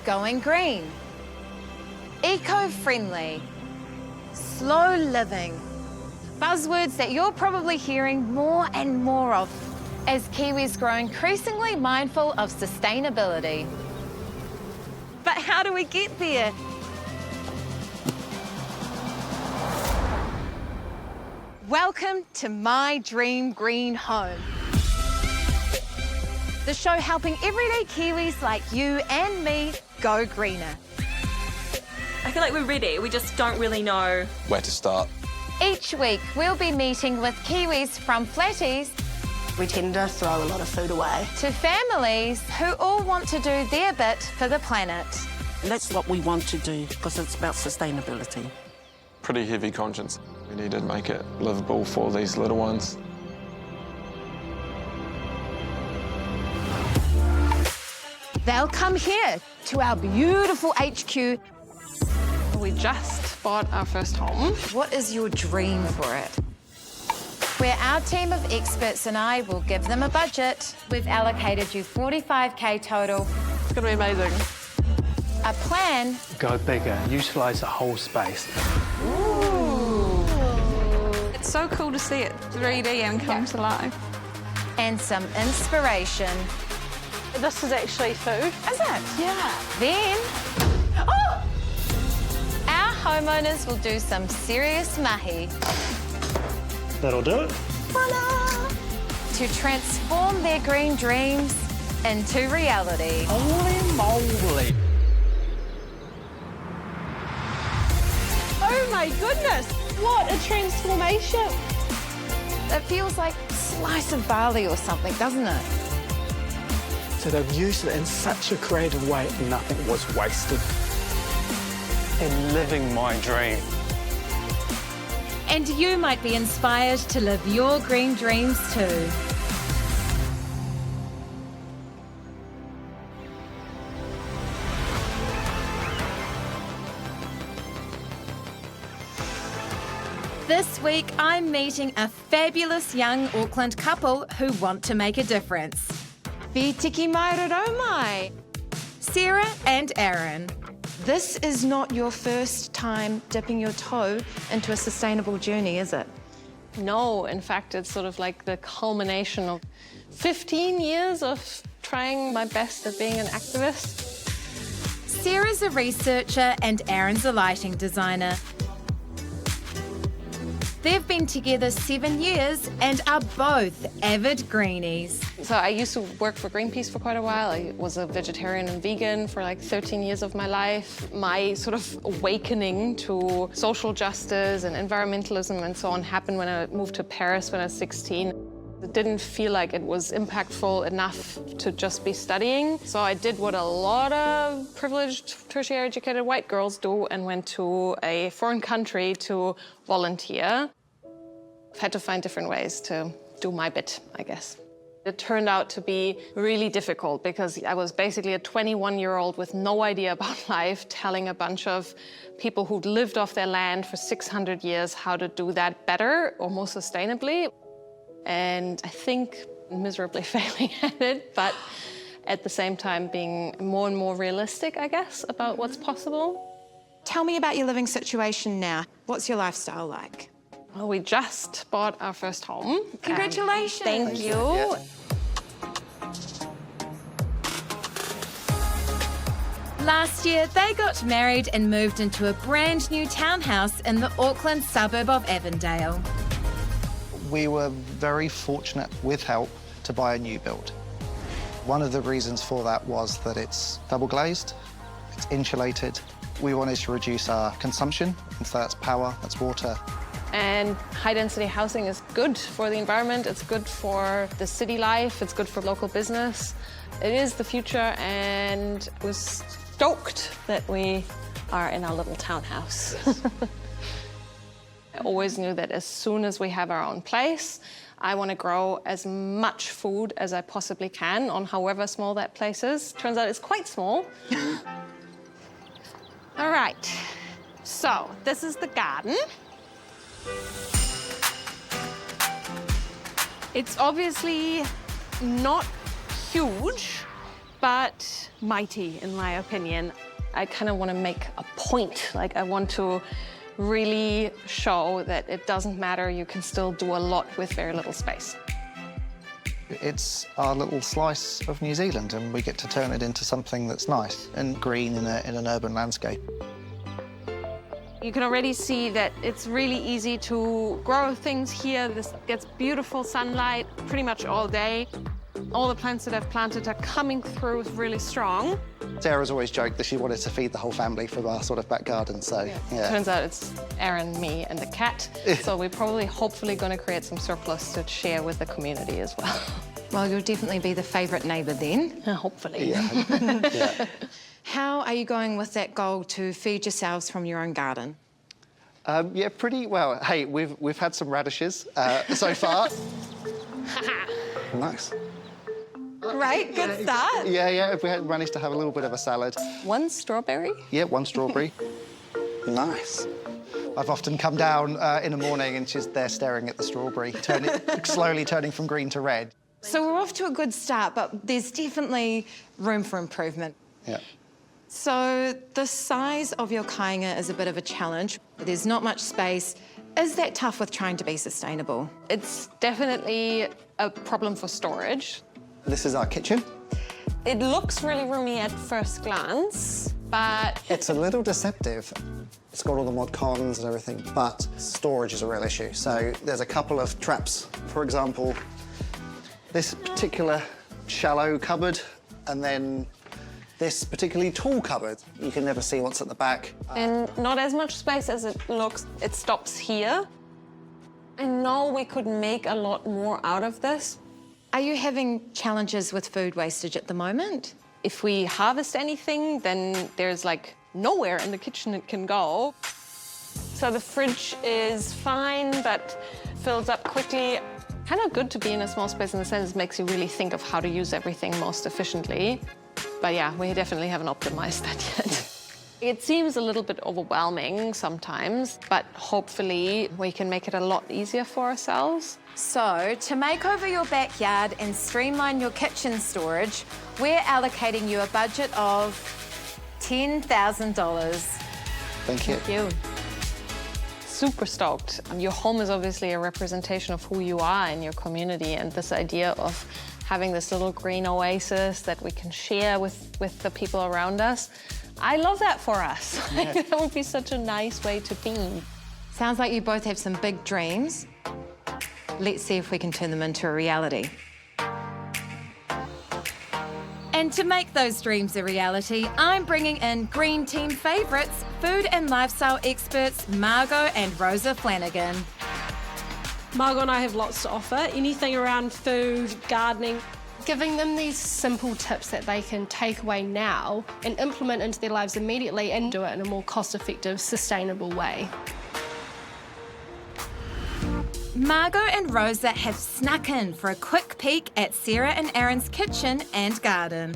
going green. Eco-friendly. Slow living. Buzzwords that you're probably hearing more and more of as Kiwis grow increasingly mindful of sustainability. But how do we get there? Welcome to My Dream Green Home. The show helping everyday Kiwis like you and me go greener. I feel like we're ready, we just don't really know where to start. Each week, we'll be meeting with Kiwis from flatties We tend to throw a lot of food away. to families who all want to do their bit for the planet. That's what we want to do because it's about sustainability. Pretty heavy conscience. We need to make it livable for these little ones. They'll come here to our beautiful HQ. We just bought our first home. What is your dream for it? Where our team of experts and I will give them a budget. We've allocated you 45K total, It's gonna be amazing. a plan, Go bigger, utilise the whole space. It's so cool to see it 3D and come to life. and some inspiration. This is actually food. Is it? Yeah. Then, our homeowners will do some serious mahi That'll do it. to transform their green dreams into reality. Holy moly. Oh my goodness, what a transformation. It feels like a slice of barley or something, doesn't it? So they've used it in such a creative way, nothing was wasted. In living my dream. And you might be inspired to live your green dreams too. This week, I'm meeting a fabulous young Auckland couple who want to make a difference. Tiki mai. Sarah and Aaron. This is not your first time dipping your toe into a sustainable journey, is it? No, in fact, it's sort of like the culmination of 15 years of trying my best at being an activist. Sarah's a researcher and Aaron's a lighting designer. They've been together 7 years and are both avid Greenies. So I used to work for Greenpeace for quite a while. I was a vegetarian and vegan for like 13 years of my life. My sort of awakening to social justice and environmentalism and so on happened when I moved to Paris when I was 16. It didn't feel like it was impactful enough to just be studying. So I did what a lot of privileged, tertiary educated white girls do and went to a foreign country to volunteer. I've had to find different ways to do my bit, I guess. It turned out to be really difficult because I was basically a 21-year-old with no idea about life, telling a bunch of people who'd lived off their land for 600 years how to do that better or more sustainably. And I think miserably failing at it, but at the same time being more and more realistic, I guess, about what's possible. Tell me about your living situation now. What's your lifestyle like? Well, we just bought our first home. Congratulations. Thank you. Last year, they got married and moved into a brand new townhouse in the Auckland suburb of Avondale. We were very fortunate, with help, to buy a new build. One of the reasons for that was that it's double glazed, it's insulated. We wanted to reduce our consumption, and so that's power, that's water. And high-density housing is good for the environment, it's good for the city life, it's good for local business. It is the future, and we're stoked that we are in our little townhouse. I always knew that as soon as we have our own place, I want to grow as much food as I possibly can on however small that place is. Turns out it's quite small. All right, so this is the garden. It's obviously not huge, but mighty, in my opinion. I kind of want to make a point. Like, I want to really show that it doesn't matter, you can still do a lot with very little space. It's our little slice of New Zealand, and we get to turn it into something that's nice and green in an urban landscape. You can already see that it's really easy to grow things here. This gets beautiful sunlight pretty much all day. All the plants that I've planted are coming through really strong. Sarah's always joked that she wanted to feed the whole family from our sort of back garden, so yeah. Turns out it's Aaron, me, and the cat. So we're probably, hopefully, going to create some surplus to share with the community as well. Well, you'll definitely be the favourite neighbour then. Hopefully. Yeah. Yeah. How are you going with that goal to feed yourselves from your own garden? Yeah, pretty well. Hey, we've had some radishes so far. Nice. Great, good start. Yeah, we had managed to have a little bit of a salad. One strawberry? Yeah, one strawberry. Nice. I've often come down in the morning and she's there staring at the strawberry, slowly turning from green to red. So we're off to a good start, but there's definitely room for improvement. Yeah. So the size of your kāinga is a bit of a challenge. There's not much space. Is that tough with trying to be sustainable? It's definitely a problem for storage. This is our kitchen. It looks really roomy at first glance, but... It's a little deceptive. It's got all the mod cons and everything, but storage is a real issue. So there's a couple of traps. For example, this particular shallow cupboard, and then this particularly tall cupboard. You can never see what's at the back. And not as much space as it looks. It stops here. I know we could make a lot more out of this. Are you having challenges with food wastage at the moment? If we harvest anything, then there's like nowhere in the kitchen it can go. So the fridge is fine, but fills up quickly. Kind of good to be in a small space in the sense it makes you really think of how to use everything most efficiently. But yeah, we definitely haven't optimized that yet. It seems a little bit overwhelming sometimes, but hopefully we can make it a lot easier for ourselves. So, to make over your backyard and streamline your kitchen storage, we're allocating you a budget of $10,000. Thank you. Thank you. Super stoked. Your home is obviously a representation of who you are in your community, and this idea of having this little green oasis that we can share with the people around us, I love that for us. Yeah. That would be such a nice way to be. Sounds like you both have some big dreams. Let's see if we can turn them into a reality. And to make those dreams a reality, I'm bringing in Green Team favourites, food and lifestyle experts Margo and Rosa Flanagan. Margo and I have lots to offer, anything around food, gardening. Giving them these simple tips that they can take away now and implement into their lives immediately and do it in a more cost-effective, sustainable way. Margo and Rosa have snuck in for a quick peek at Sarah and Aaron's kitchen and garden.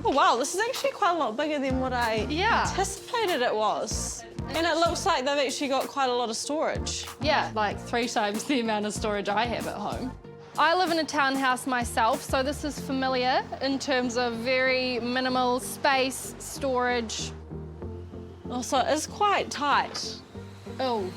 Oh wow, this is actually quite a lot bigger than what I anticipated it was. And it looks like they've actually got quite a lot of storage. Yeah, like 3 times the amount of storage I have at home. I live in a townhouse myself, so this is familiar in terms of very minimal space, storage. Also, it is quite tight. Oh.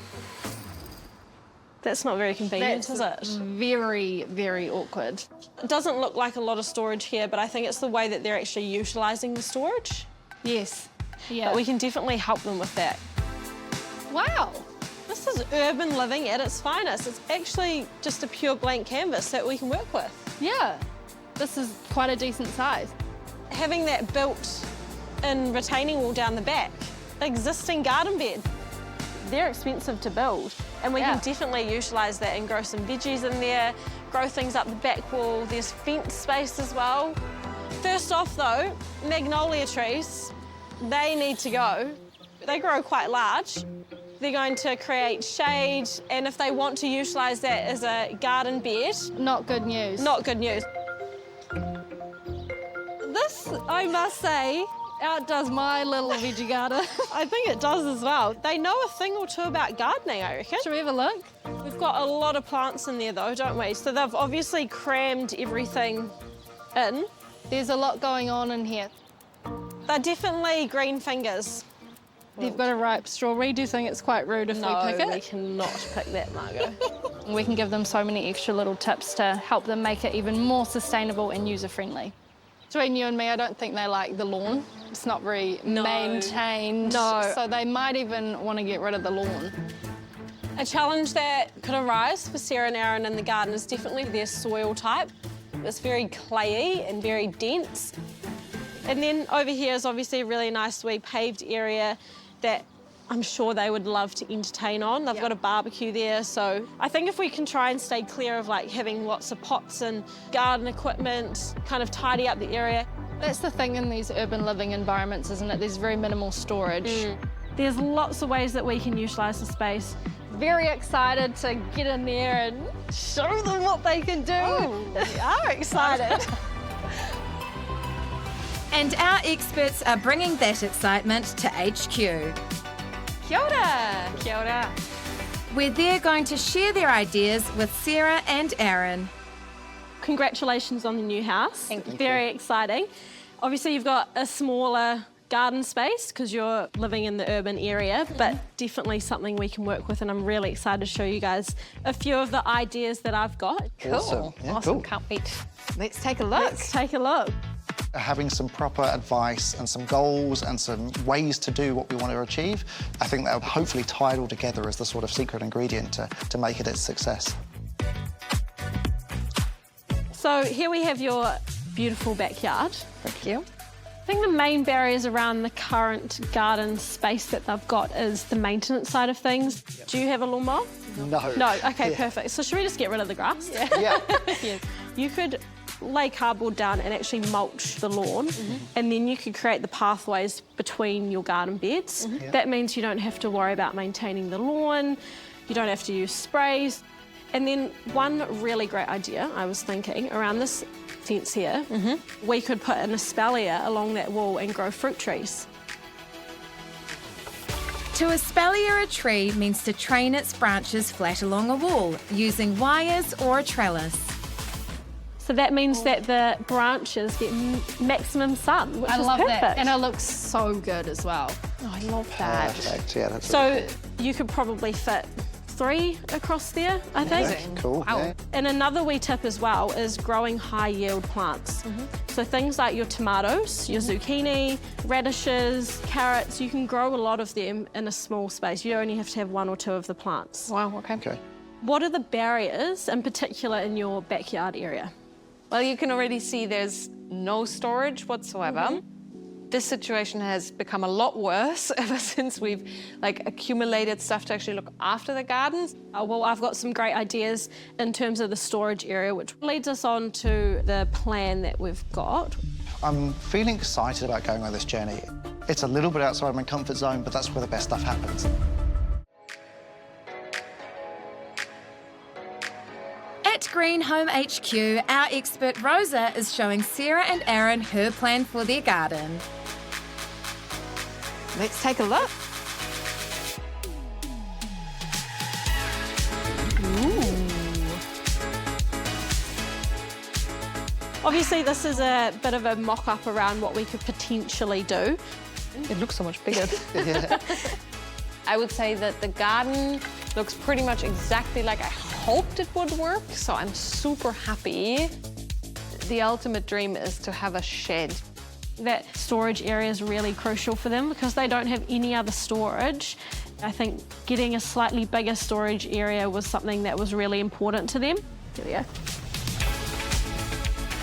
That's not very convenient, is it? Very, very awkward. It doesn't look like a lot of storage here, but I think it's the way that they're actually utilising the storage. Yes. Yeah. But we can definitely help them with that. Wow. This is urban living at its finest. It's actually just a pure blank canvas that we can work with. Yeah. This is quite a decent size. Having that built-in retaining wall down the back, existing garden bed, they're expensive to build. And we can definitely utilise that and grow some veggies in there, grow things up the back wall. There's fence space as well. First off though, magnolia trees, they need to go. They grow quite large. They're going to create shade, and if they want to utilise that as a garden bed... Not good news. Not good news. This, I must say, outdoes my little veggie garden. I think it does as well. They know a thing or two about gardening, I reckon. Should we have a look? We've got a lot of plants in there though, don't we? So they've obviously crammed everything in. There's a lot going on in here. They're definitely green fingers. They've got a ripe strawberry. Do you think it's quite rude if we pick it? No, we cannot pick that, Margo. We can give them so many extra little tips to help them make it even more sustainable and user-friendly. Between you and me, I don't think they like the lawn. It's not very maintained. No. So they might even want to get rid of the lawn. A challenge that could arise for Sarah and Aaron in the garden is definitely their soil type. It's very clayey and very dense. And then over here is obviously a really nice wee paved area that I'm sure they would love to entertain on. They've got a barbecue there, so I think if we can try and stay clear of like having lots of pots and garden equipment, kind of tidy up the area. That's the thing in these urban living environments, isn't it? There's very minimal storage. There's lots of ways that we can utilise the space. Very excited to get in there and show them what they can do. Oh, we are excited. And our experts are bringing that excitement to HQ. Kia ora. Kia ora. Where they're going to share their ideas with Sarah and Aaron. Congratulations on the new house. Thank you. Very exciting. Obviously, you've got a smaller garden space because you're living in the urban area, but definitely something we can work with, and I'm really excited to show you guys a few of the ideas that I've got. Awesome. Yeah, Awesome, cool. can't wait. Let's take a look. Let's take a look. Having some proper advice and some goals and some ways to do what we want to achieve, I think that'll hopefully tie it all together as the sort of secret ingredient to make it a success. So here we have your beautiful backyard. Thank you. I think the main barriers around the current garden space that they've got is the maintenance side of things. Do you have a lawnmower? No. No, okay, perfect. So should we just get rid of the grass? Yeah. Yes. You could lay cardboard down and actually mulch the lawn, and then you could create the pathways between your garden beds. That means you don't have to worry about maintaining the lawn, you don't have to use sprays. And then one really great idea I was thinking around this fence here, we could put an espalier along that wall and grow fruit trees. To espalier a tree means to train its branches flat along a wall using wires or a trellis. So that means that the branches get maximum sun, which I is love perfect. that. And it looks so good as well. Oh, I love that. Perfect. Yeah, that's So really you could probably fit 3 across there, I think. cool. Yeah. And another wee tip as well is growing high yield plants. So things like your tomatoes, your zucchini, radishes, carrots, you can grow a lot of them in a small space. You only have to have 1 or 2 of the plants. Wow, okay. Okay. What are the barriers in particular in your backyard area? Well, you can already see there's no storage whatsoever. This situation has become a lot worse ever since we've accumulated stuff to actually look after the gardens. Well, I've got some great ideas in terms of the storage area, which leads us on to the plan that we've got. I'm feeling excited about going on this journey. It's a little bit outside my comfort zone, but that's where the best stuff happens. At Green Home HQ, our expert Rosa is showing Sarah and Aaron her plan for their garden. Let's take a look. Obviously, this is a bit of a mock-up around what we could potentially do. It looks so much bigger. I would say that the garden looks pretty much exactly like I hoped it would work, so I'm super happy. The ultimate dream is to have a shed. That storage area is really crucial for them because they don't have any other storage. I think getting a slightly bigger storage area was something that was really important to them. Here we go.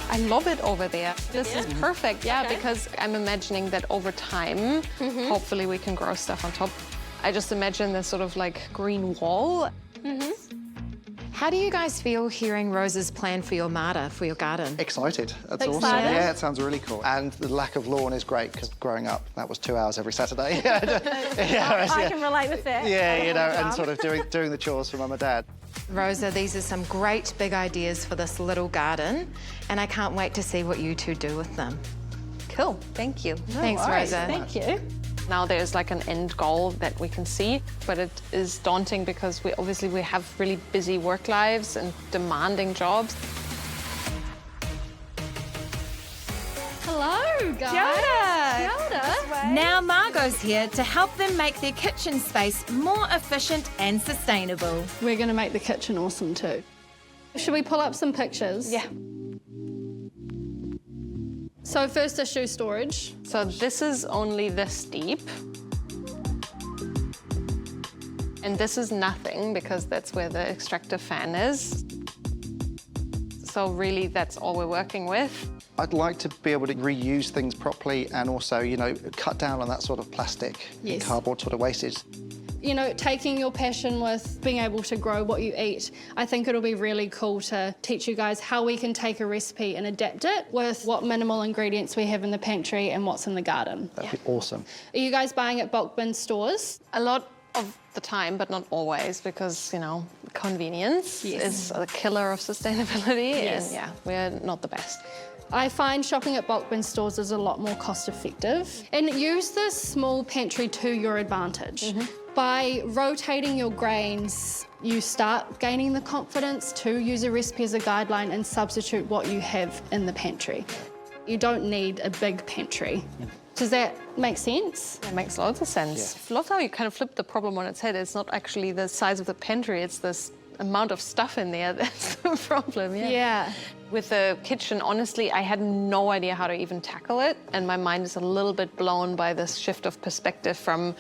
I love it over there. This is perfect, because I'm imagining that over time, hopefully we can grow stuff on top. I just imagine this sort of green wall. How do you guys feel hearing Rosa's plan for your Marta, for your garden? Excited. That's awesome. Excited? Yeah, it sounds really cool. And the lack of lawn is great because growing up, that was 2 hours every Saturday. I can relate with that. Yeah, you know, and sort of doing the chores for mum and dad. Rosa, these are some great big ideas for this little garden, and I can't wait to see what you two do with them. Cool, thank you. Thanks, Rosa. Thank you. Now there's an end goal that we can see, but it is daunting because we have really busy work lives and demanding jobs. Hello, guys. Kia ora. Kia ora. Now Margo's here to help them make their kitchen space more efficient and sustainable. We're going to make the kitchen awesome too. Should we pull up some pictures? Yeah. So first is shoe storage. So this is only this deep. And this is nothing because that's where the extractor fan is. So really that's all we're working with. I'd like to be able to reuse things properly and also, you know, cut down on that sort of plastic and cardboard sort of wastage. You know, taking your passion with being able to grow what you eat, I think it'll be really cool to teach you guys how we can take a recipe and adapt it with what minimal ingredients we have in the pantry and what's in the garden. That'd be awesome. Are you guys buying at bulk bin stores? A lot of the time, but not always, because, you know, convenience is a killer of sustainability. And yeah, we're not the best. I find shopping at bulk bin stores is a lot more cost effective. And use this small pantry to your advantage. By rotating your grains, you start gaining the confidence to use a recipe as a guideline and substitute what you have in the pantry. You don't need a big pantry. Does that make sense? It makes loads of sense. I love how you kind of flip the problem on its head. It's not actually the size of the pantry, it's this amount of stuff in there that's the problem. Yeah. With the kitchen, honestly, I had no idea how to even tackle it, and my mind is a little bit blown by this shift of perspective from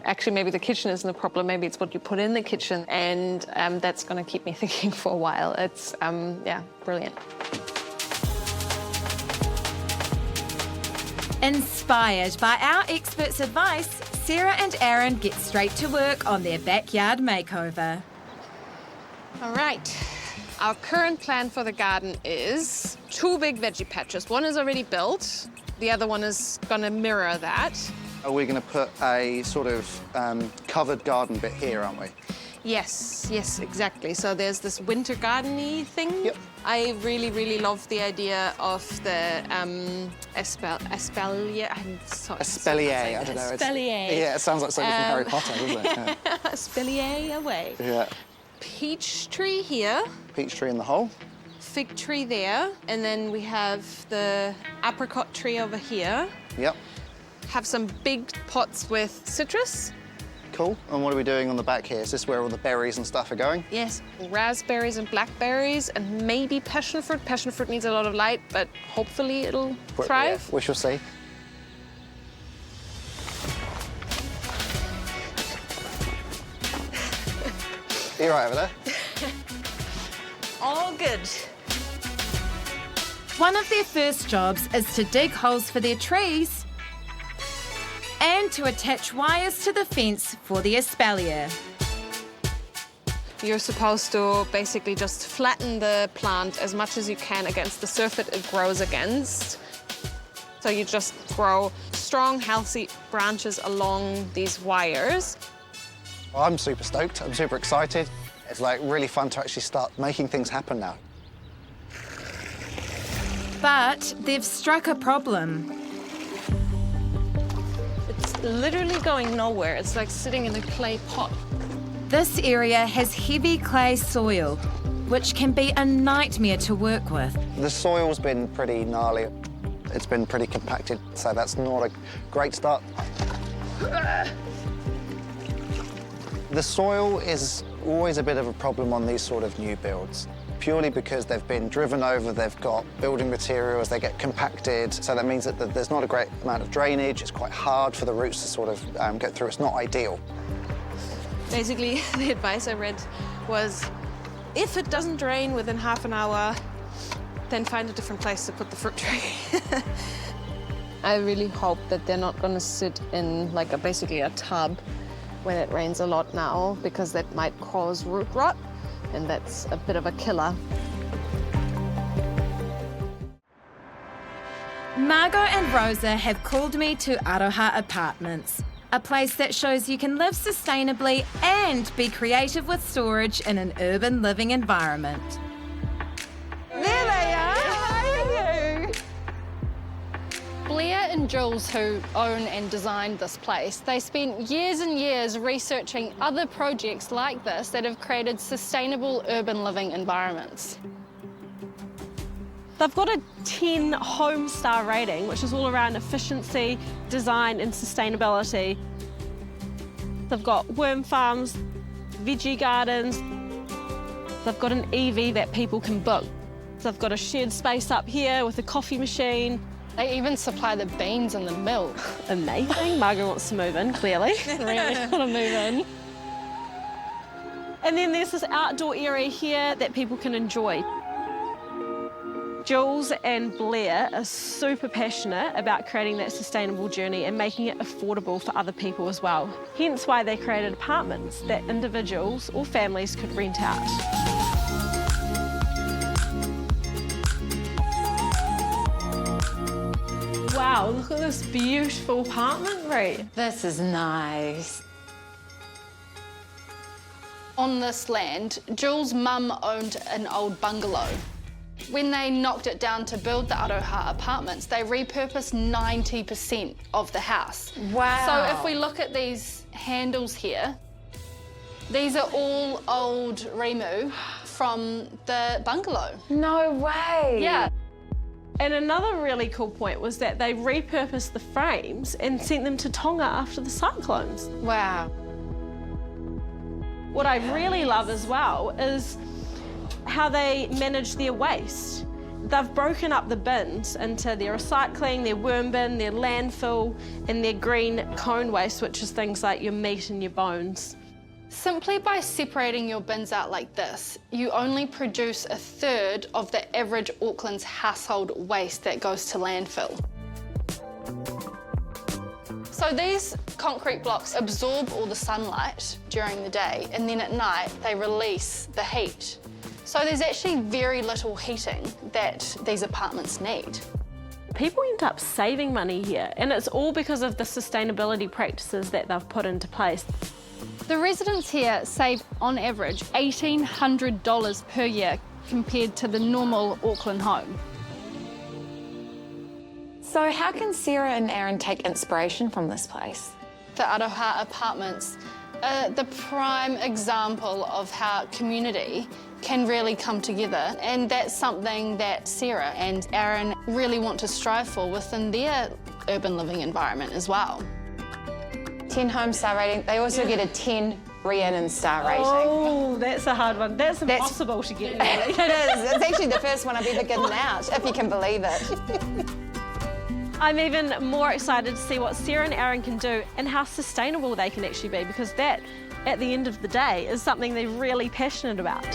actually maybe the kitchen isn't a problem, maybe it's what you put in the kitchen, and that's going to keep me thinking for a while. It's, yeah, brilliant. Inspired by our experts' advice, Sarah and Aaron get straight to work on their backyard makeover. All right. Our current plan for the garden is 2 big veggie patches. One is already built. The other one is going to mirror that. Are we going to put a sort of covered garden bit here, aren't we? Yes, yes, exactly. So there's this winter garden-y thing. Yep. I really, really love the idea of the Espalier. I'm sorry. Espalier, I don't know. Espalier. Yeah, it sounds like something from Harry Potter, doesn't it? Yeah. Espalier away. Yeah. Peach tree here. Peach tree in the hole. Fig tree there. And then we have the apricot tree over here. Yep. Have some big pots with citrus. Cool. And what are we doing on the back here? Is this where all the berries and stuff are going? Yes, raspberries and blackberries and maybe passion fruit. Passion fruit needs a lot of light, but hopefully it'll thrive. Yeah, we shall see. You're right over there. All good. One of their first jobs is to dig holes for their trees and to attach wires to the fence for the espalier. You're supposed to basically just flatten the plant as much as you can against the surface it grows against. So you just grow strong, healthy branches along these wires. I'm super stoked. I'm super excited. It's like really fun to actually start making things happen now. But they've struck a problem. It's literally going nowhere. It's like sitting in a clay pot. This area has heavy clay soil, which can be a nightmare to work with. The soil's been pretty gnarly. It's been pretty compacted, so that's not a great start. The soil is always a bit of a problem on these sort of new builds, purely because they've been driven over, they've got building materials, they get compacted, so that means that there's not a great amount of drainage. It's quite hard for the roots to sort of get through. It's not ideal. Basically, the advice I read was, if it doesn't drain within half an hour, then find a different place to put the fruit tree. I really hope that they're not going to sit in like basically a tub when it rains a lot now, because that might cause root rot, and that's a bit of a killer. Margo and Rosa have called me to Aroha Apartments, a place that shows you can live sustainably and be creative with storage in an urban living environment. There they are! How are you? Blair and Jules, who own and designed this place, they spent years and years researching other projects like this that have created sustainable urban living environments. They've got a 10 home star rating, which is all around efficiency, design and sustainability. They've got worm farms, veggie gardens. They've got an EV that people can book. They've got a shared space up here with a coffee machine. They even supply the beans and the milk. Amazing. Margo wants to move in, clearly. Really want to move in. And then there's this outdoor area here that people can enjoy. Jules and Blair are super passionate about creating that sustainable journey and making it affordable for other people as well. Hence why they created apartments that individuals or families could rent out. Wow, look at this beautiful apartment, Ree. This is nice. On this land, Jules' mum owned an old bungalow. When they knocked it down to build the Aroha apartments, they repurposed 90% of the house. Wow. So if we look at these handles here, these are all old rimu from the bungalow. No way. Yeah. And another really cool point was that they repurposed the frames and sent them to Tonga after the cyclones. Wow. What I really love as well is how they manage their waste. They've broken up the bins into their recycling, their worm bin, their landfill, and their green cone waste, which is things like your meat and your bones. Simply by separating your bins out like this, you only produce a third of the average Auckland's household waste that goes to landfill. So these concrete blocks absorb all the sunlight during the day, and then at night they release the heat. So there's actually very little heating that these apartments need. People end up saving money here, and it's all because of the sustainability practices that they've put into place. The residents here save, on average, $1,800 per year compared to the normal Auckland home. So how can Sarah and Aaron take inspiration from this place? The Aroha apartments are the prime example of how community can really come together, and that's something that Sarah and Aaron really want to strive for within their urban living environment as well. 10 home star rating. They also get a 10 Rhiannon star rating. Oh, that's a hard one. That's impossible to get, really. It is. It's actually the first one I've ever given out, if you can believe it. I'm even more excited to see what Sarah and Aaron can do and how sustainable they can actually be, because that, at the end of the day, is something they're really passionate about.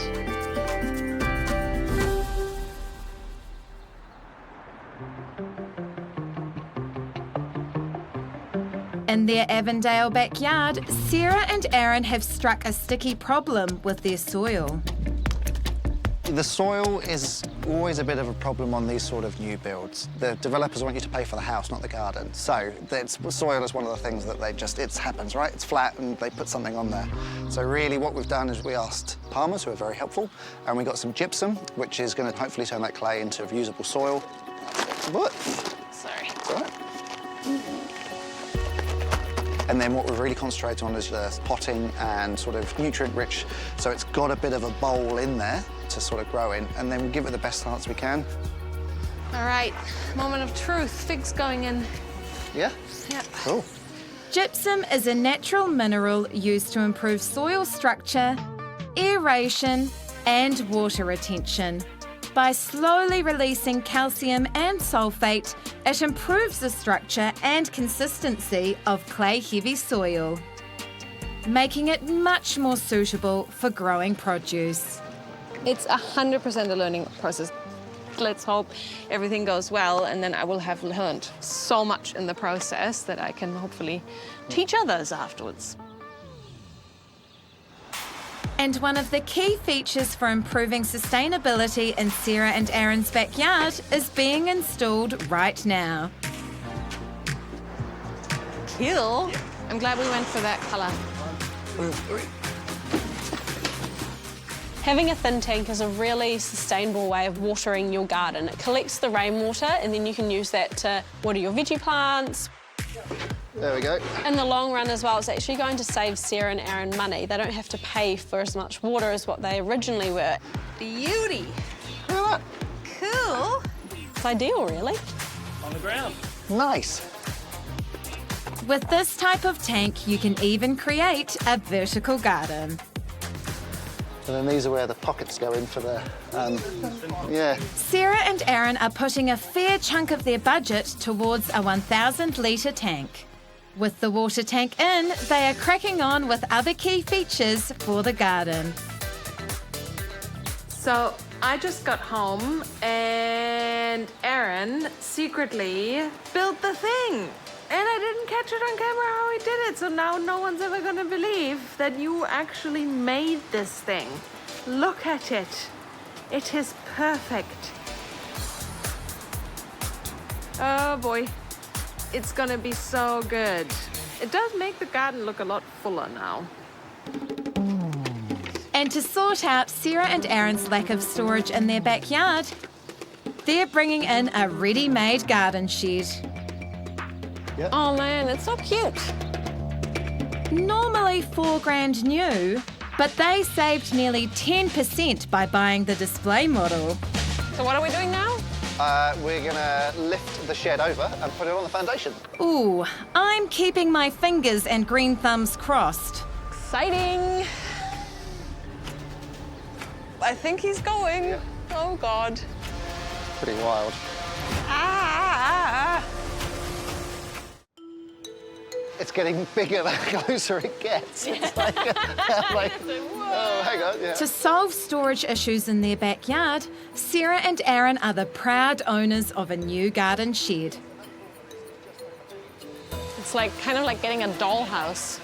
In their Avondale backyard, Sarah and Aaron have struck a sticky problem with their soil. The soil is always a bit of a problem on these sort of new builds. The developers want you to pay for the house, not the garden. So soil is one of the things that it happens, right? It's flat and they put something on there. So really what we've done is we asked farmers, who are very helpful, and we got some gypsum, which is going to hopefully turn that clay into usable soil. What? Sorry. It's all right. And then what we've really concentrated on is the potting and sort of nutrient-rich, so it's got a bit of a bowl in there to sort of grow in, and then we'll give it the best chance we can. All right, moment of truth. Figs going in. Yeah? Yep. Cool. Gypsum is a natural mineral used to improve soil structure, aeration, and water retention. By slowly releasing calcium and sulfate, it improves the structure and consistency of clay-heavy soil, making it much more suitable for growing produce. It's 100% a learning process. Let's hope everything goes well, and then I will have learned so much in the process that I can hopefully teach others afterwards. And one of the key features for improving sustainability in Sarah and Aaron's backyard is being installed right now. Cool. I'm glad we went for that colour. Having a thin tank is a really sustainable way of watering your garden. It collects the rainwater, and then you can use that to water your veggie plants. There we go. In the long run as well, it's actually going to save Sarah and Aaron money. They don't have to pay for as much water as what they originally were. Beauty. Look at that. Cool. It's ideal, really. On the ground. Nice. With this type of tank, you can even create a vertical garden. And then these are where the pockets go in for the, yeah. Sarah and Aaron are putting a fair chunk of their budget towards a 1,000-litre tank. With the water tank in, they are cracking on with other key features for the garden. So I just got home and Aaron secretly built the thing. And I didn't catch it on camera how he did it, so now no one's ever gonna believe that you actually made this thing. Look at it. It is perfect. Oh boy, it's gonna be so good. It does make the garden look a lot fuller now. And to sort out Sarah and Aaron's lack of storage in their backyard, they're bringing in a ready-made garden shed. Yep. Oh man, it's so cute. Normally $4,000 new, but they saved nearly 10% by buying the display model. So what are we doing now? We're gonna lift the shed over and put it on the foundation. Ooh, I'm keeping my fingers and green thumbs crossed. Exciting. I think he's going. Yeah. Oh God. Pretty wild. It's getting bigger the closer it gets. It's like, oh, hang on, yeah. To solve storage issues in their backyard, Sarah and Aaron are the proud owners of a new garden shed. It's like kind of like getting a dollhouse.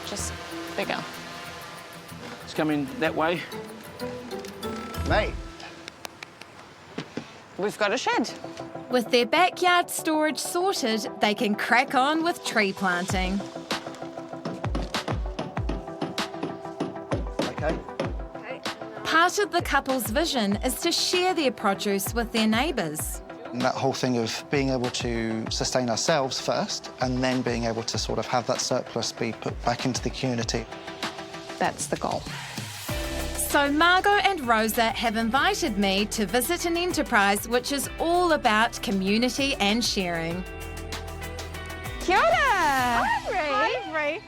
Just bigger. It's coming that way. Mate. We've got a shed. With their backyard storage sorted, they can crack on with tree planting. Okay. Part of the couple's vision is to share their produce with their neighbours. And that whole thing of being able to sustain ourselves first and then being able to sort of have that surplus be put back into the community. That's the goal. So Margo and Rosa have invited me to visit an enterprise which is all about community and sharing. Kia ora! Hi, Ray.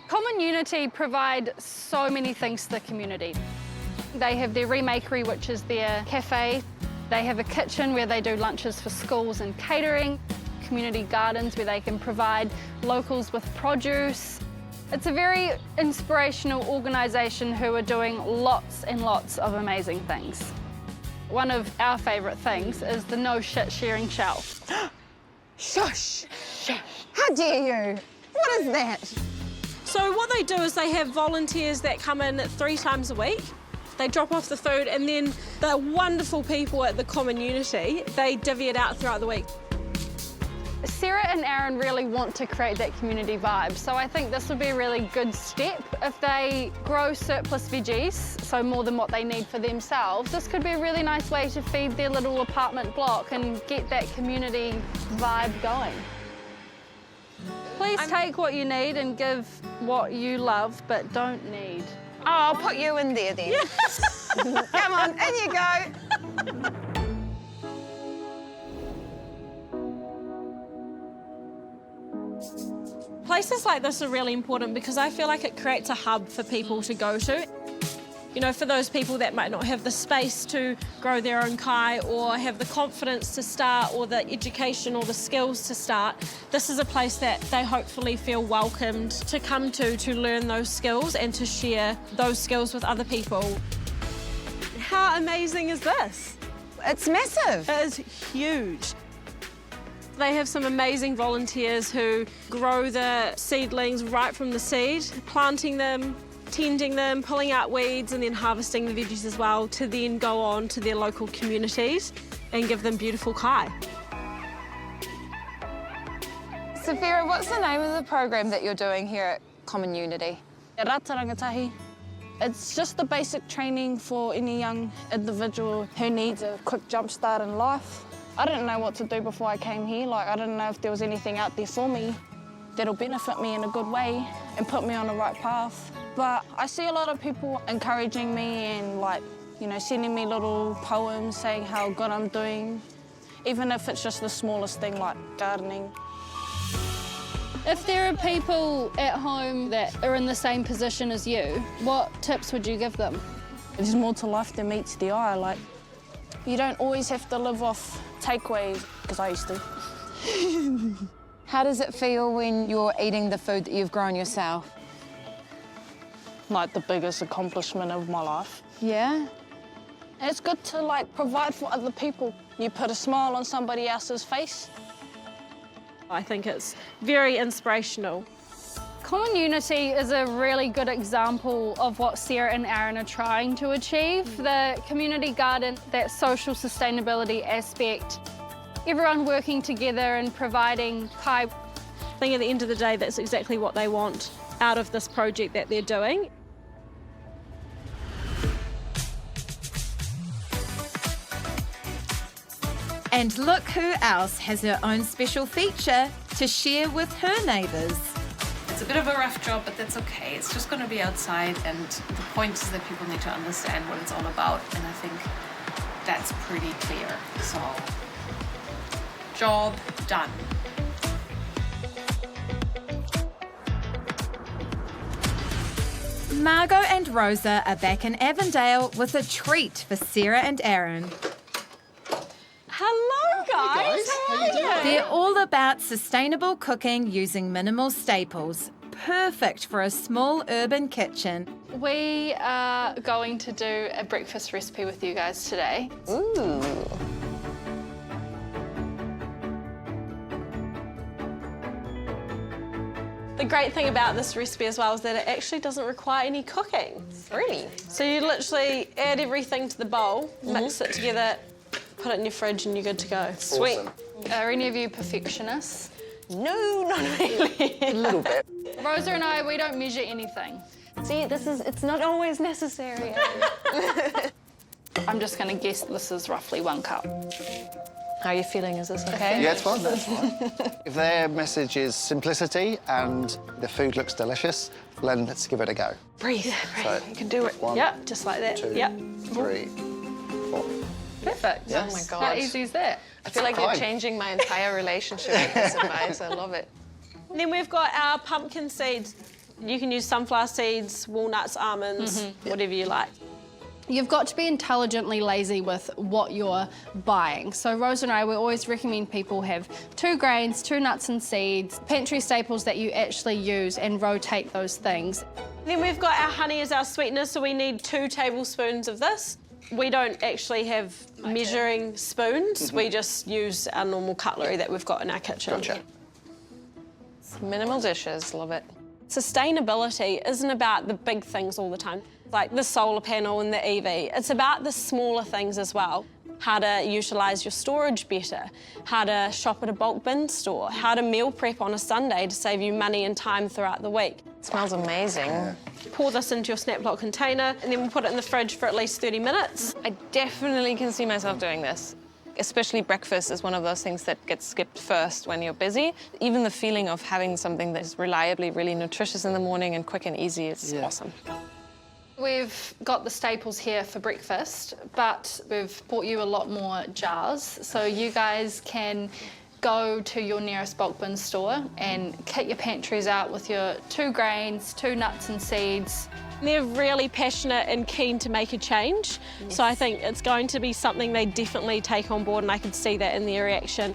Common Unity provide so many things to the community. They have their remakery, which is their cafe. They have a kitchen where they do lunches for schools and catering. Community gardens where they can provide locals with produce. It's a very inspirational organisation who are doing lots and lots of amazing things. One of our favourite things is the no shit sharing shelf. Shush! How dare you? What is that? So what they do is they have volunteers that come in 3 times a week. They drop off the food and then the wonderful people at the Common Unity, they divvy it out throughout the week. Sarah and Aaron really want to create that community vibe, so I think this would be a really good step. If they grow surplus veggies, so more than what they need for themselves, this could be a really nice way to feed their little apartment block and get that community vibe going. Please take what you need and give what you love but don't need. Oh, I'll put you in there then. Come on, in you go. Places like this are really important because I feel like it creates a hub for people to go to. You know, for those people that might not have the space to grow their own kai or have the confidence to start or the education or the skills to start, this is a place that they hopefully feel welcomed to come to learn those skills and to share those skills with other people. How amazing is this? It's massive. It is huge. They have some amazing volunteers who grow the seedlings right from the seed, planting them, tending them, pulling out weeds and then harvesting the veggies as well to then go on to their local communities and give them beautiful kai. Sophia, what's the name of the program that you're doing here at Common Unity? Rātarangatahi. It's just the basic training for any young individual who needs a quick jump start in life. I didn't know what to do before I came here. Like, I didn't know if there was anything out there for me that'll benefit me in a good way and put me on the right path. But I see a lot of people encouraging me and, like, you know, sending me little poems saying how good I'm doing, even if it's just the smallest thing like gardening. If there are people at home that are in the same position as you, what tips would you give them? There's more to life than meets the eye. Like, you don't always have to live off takeaways, because I used to. How does it feel when you're eating the food that you've grown yourself? Like the biggest accomplishment of my life. Yeah? It's good to, like, provide for other people. You put a smile on somebody else's face. I think it's very inspirational. Common Unity is a really good example of what Sarah and Aaron are trying to achieve. The community garden, that social sustainability aspect, everyone working together and providing kai. I think at the end of the day, that's exactly what they want out of this project that they're doing. And look who else has her own special feature to share with her neighbours. It's a bit of a rough job, but that's okay. It's just going to be outside, and the point is that people need to understand what it's all about, and I think that's pretty clear. So, job done. Margo and Rosa are back in Avondale with a treat for Sarah and Aaron. Hello, guys. How are you doing? They're all about sustainable cooking using minimal staples. Perfect for a small urban kitchen. We are going to do a breakfast recipe with you guys today. Ooh. The great thing about this recipe as well is that it actually doesn't require any cooking. Really? So you literally add everything to the bowl, mix it together, put it in your fridge, and you're good to go. Sweet. Are any of you perfectionists? No, not really. A little bit. Rosa and I, we don't measure anything. See, it's not always necessary. I'm just going to guess this is roughly 1 cup. How are you feeling? Is this okay? Yeah, it's fine, that's fine. If their message is simplicity and the food looks delicious, then let's give it a go. Breathe. So, you can do it. 1, Yep, just like that. 2, Yep. 3, 4. Perfect. Yes. Oh my God. How easy is that? I feel like you're fine. changing my entire relationship with this advice. I love it. And then we've got our pumpkin seeds. You can use sunflower seeds, walnuts, almonds, whatever you like. You've got to be intelligently lazy with what you're buying. So Rosa and I, we always recommend people have 2 grains, 2 nuts and seeds, pantry staples that you actually use, and rotate those things. Then we've got our honey as our sweetener, so we need 2 tablespoons of this. We don't actually have measuring spoons. We just use our normal cutlery that we've got in our kitchen. Gotcha. Minimal dishes, love it. Sustainability isn't about the big things all the time, like the solar panel and the EV. It's about the smaller things as well. How to utilise your storage better, how to shop at a bulk bin store, how to meal prep on a Sunday to save you money and time throughout the week. It smells amazing. Pour this into your snap-lock container, and then we'll put it in the fridge for at least 30 minutes. I definitely can see myself doing this. Especially breakfast is one of those things that gets skipped first when you're busy. Even the feeling of having something that is reliably really nutritious in the morning and quick and easy is awesome. We've got the staples here for breakfast, but we've bought you a lot more jars, so you guys can go to your nearest bulk bin store and kit your pantries out with your 2 grains, 2 nuts and seeds. They're really passionate and keen to make a change, so I think it's going to be something they definitely take on board, and I can see that in their reaction.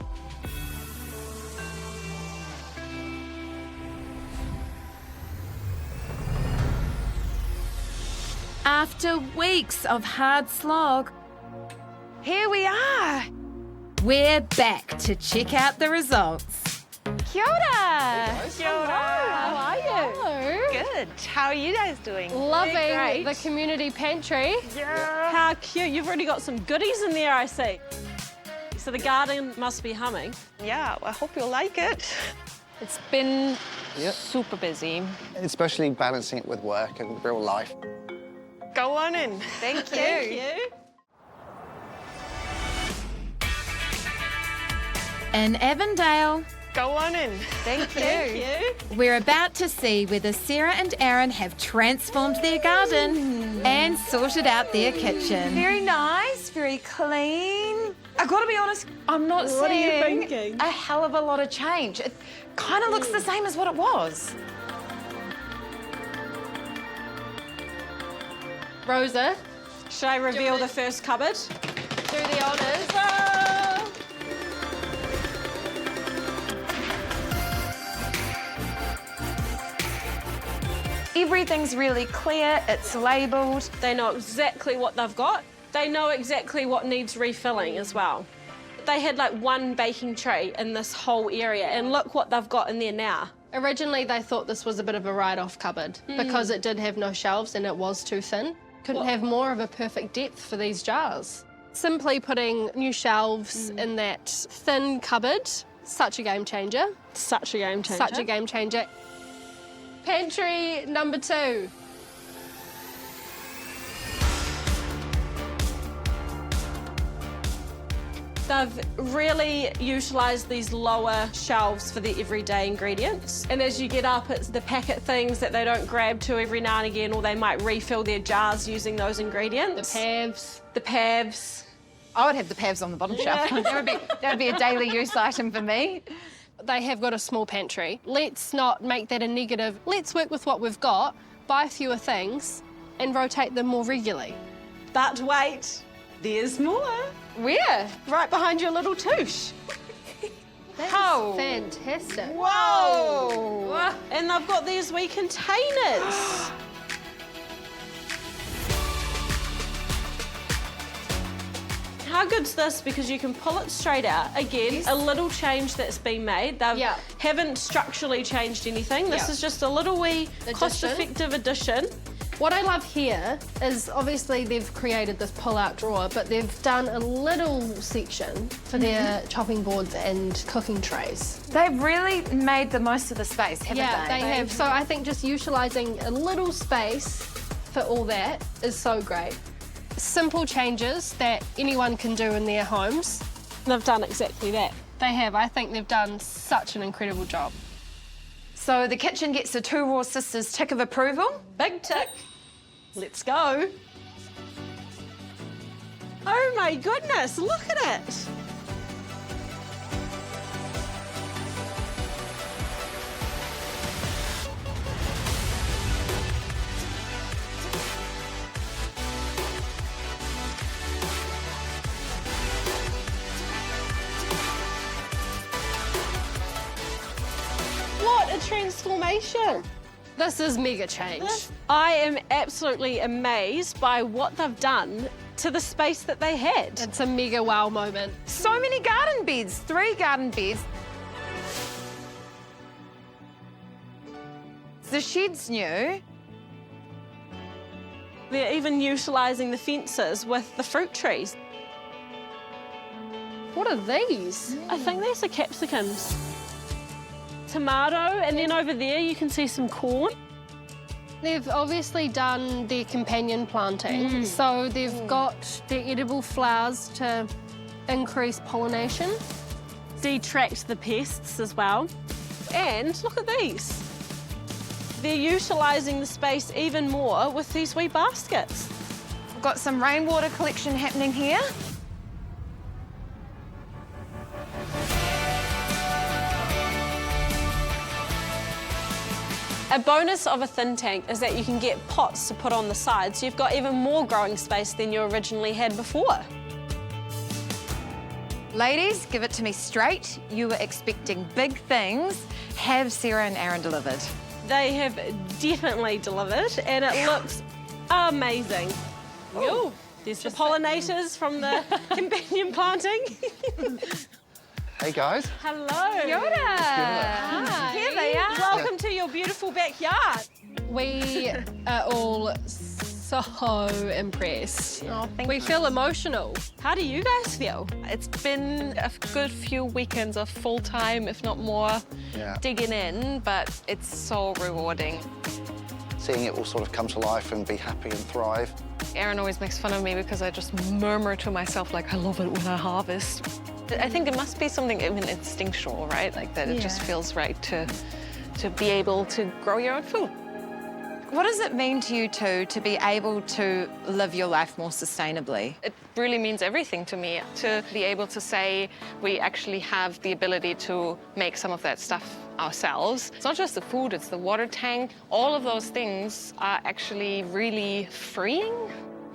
After weeks of hard slog, here we are. We're back to check out the results. Kia ora! Kia ora! How are you? Hello. Good. How are you guys doing? Loving the community pantry. Yeah. How cute. You've already got some goodies in there, I see. So the garden must be humming. Yeah, I hope you'll like it. It's been super busy. Especially balancing it with work and real life. Go on in. Thank you. Thank you. In Avondale, Go on in. Thank you. Thank you. We're about to see whether Sarah and Aaron have transformed their garden and sorted out their kitchen. Very nice, very clean. I gotta be honest, I'm not What are you seeing thinking? a hell of a lot of change. It kind of looks the same as what it was. Rosa, Should I reveal the first cupboard? do the honours. Everything's really clear, it's labelled. They know exactly what they've got. They know exactly what needs refilling as well. They had like one baking tray in this whole area, and look what they've got in there now. Originally, they thought this was a bit of a write-off cupboard because it did have no shelves and it was too thin. Couldn't have more of a perfect depth for these jars. Simply putting new shelves in that thin cupboard, such a game changer. Such a game changer. Such a game changer. Pantry number 2. They've really utilised these lower shelves for the everyday ingredients. And as you get up, it's the packet things that they don't grab to every now and again, or they might refill their jars using those ingredients. The pavs. The pavs. I would have the pavs on the bottom shelf. that would be a daily use item for me. They have got a small pantry. Let's not make that a negative. Let's work with what we've got, buy fewer things, and rotate them more regularly. But wait, there's more. Where? Right behind your little touche. That's fantastic. Whoa! And they've got these wee containers. How good's this? Because you can pull it straight out. Again, a little change that's been made. They haven't structurally changed anything. This is just a little wee cost-effective addition. What I love here is obviously they've created this pull-out drawer, but they've done a little section for their chopping boards and cooking trays. They've really made the most of the space, haven't Yeah, they have. So I think just utilising a little space for all that is so great. Simple changes that anyone can do in their homes. They've done exactly that. They have. I think they've done such an incredible job. So the kitchen gets the 2 Raw Sisters tick of approval. Big tick. Let's go. Oh my goodness, look at it. What a transformation. This is mega change. I am absolutely amazed by what they've done to the space that they had. It's a mega wow moment. So many garden beds, 3 garden beds. The shed's new. They're even utilising the fences with the fruit trees. What are these? I think these are capsicums. Tomato, and then over there you can see some corn. They've obviously done their companion planting, so they've got their edible flowers to increase pollination. Detract the pests as well. And look at these. They're utilising the space even more with these wee baskets. We've got some rainwater collection happening here. A bonus of a thin tank is that you can get pots to put on the side, so you've got even more growing space than you originally had before. Ladies, give it to me straight. You were expecting big things. Have Sarah and Aaron delivered? They have definitely delivered, and it looks amazing. Ooh, there's the pollinators from the companion planting. Hey guys. Hello. Kia ora. Hi. Here they are. Welcome to your beautiful backyard. We are all so impressed. Oh, we feel emotional. How do you guys feel? It's been a good few weekends of full time, if not more, digging in, but it's so rewarding. Seeing it all sort of come to life and be happy and thrive. Aaron always makes fun of me because I just murmur to myself, like, I love it when I harvest. I think it must be something even instinctual, right? Like that it just feels right to be able to grow your own food. What does it mean to you two to be able to live your life more sustainably? It really means everything to me, to be able to say we actually have the ability to make some of that stuff ourselves. It's not just the food, it's the water tank. All of those things are actually really freeing.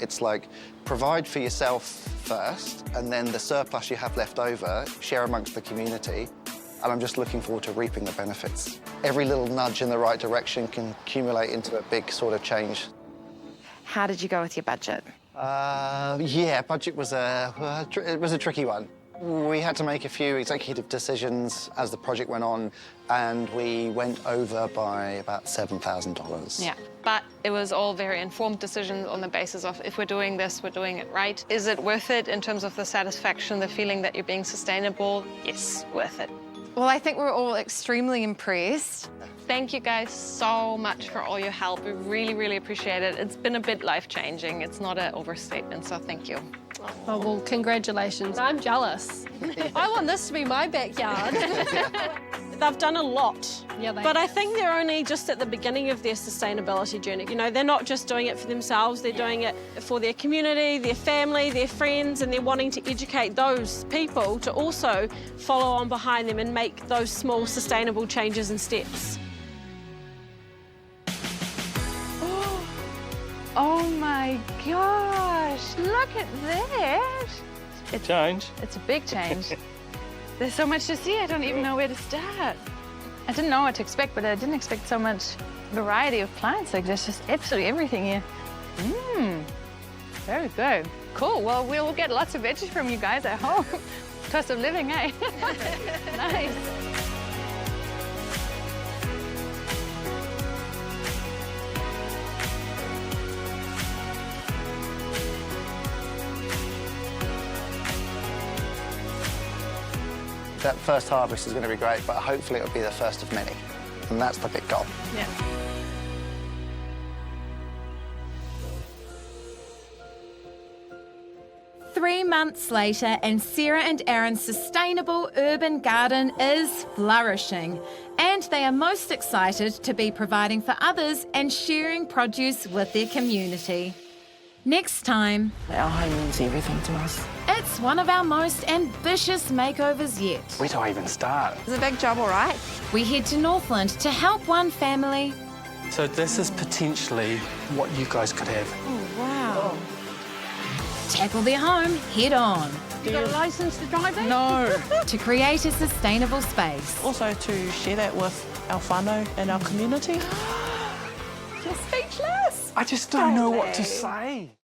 It's like, provide for yourself first, and then the surplus you have left over, share amongst the community. And I'm just looking forward to reaping the benefits. Every little nudge in the right direction can accumulate into a big sort of change. How did you go with your budget? Yeah, budget was it was a tricky one. We had to make a few executive decisions as the project went on, and we went over by about $7,000. Yeah, but it was all very informed decisions on the basis of if we're doing this, we're doing it right. Is it worth it in terms of the satisfaction, the feeling that you're being sustainable? Yes, worth it. Well, I think we're all extremely impressed. Thank you guys so much for all your help. We really, really appreciate it. It's been a bit life-changing. It's not an overstatement, so thank you. Oh, well, congratulations. I'm jealous. I want this to be my backyard. They've done a lot, but I have. think they're only just at the beginning of their sustainability journey. You know, they're not just doing it for themselves, they're doing it for their community, their family, their friends, and they're wanting to educate those people to also follow on behind them and make those small sustainable changes and steps. Oh my gosh, look at that. It's change. It's a big change. There's so much to see, I don't even know where to start. I didn't know what to expect, but I didn't expect so much variety of plants. Like, there's just absolutely everything here. Very good. Cool, well, we'll get lots of veggies from you guys, I hope. Cost of living, eh? Nice. That first harvest is going to be great, but hopefully it'll be the first of many. And that's the big goal. Yeah. Three months later, and Sarah and Aaron's sustainable urban garden is flourishing. And they are most excited to be providing for others and sharing produce with their community. Next time, Our home means everything to us. it's one of our most ambitious makeovers yet. Where do I even start? It's a big job, all right. We head to Northland to help one family. So this is potentially what you guys could have. Oh, wow. Tackle their home head on. You got a licence to drive in? No. To create a sustainable space. Also to share that with our whānau and our community. You're speechless. I just don't know what to say.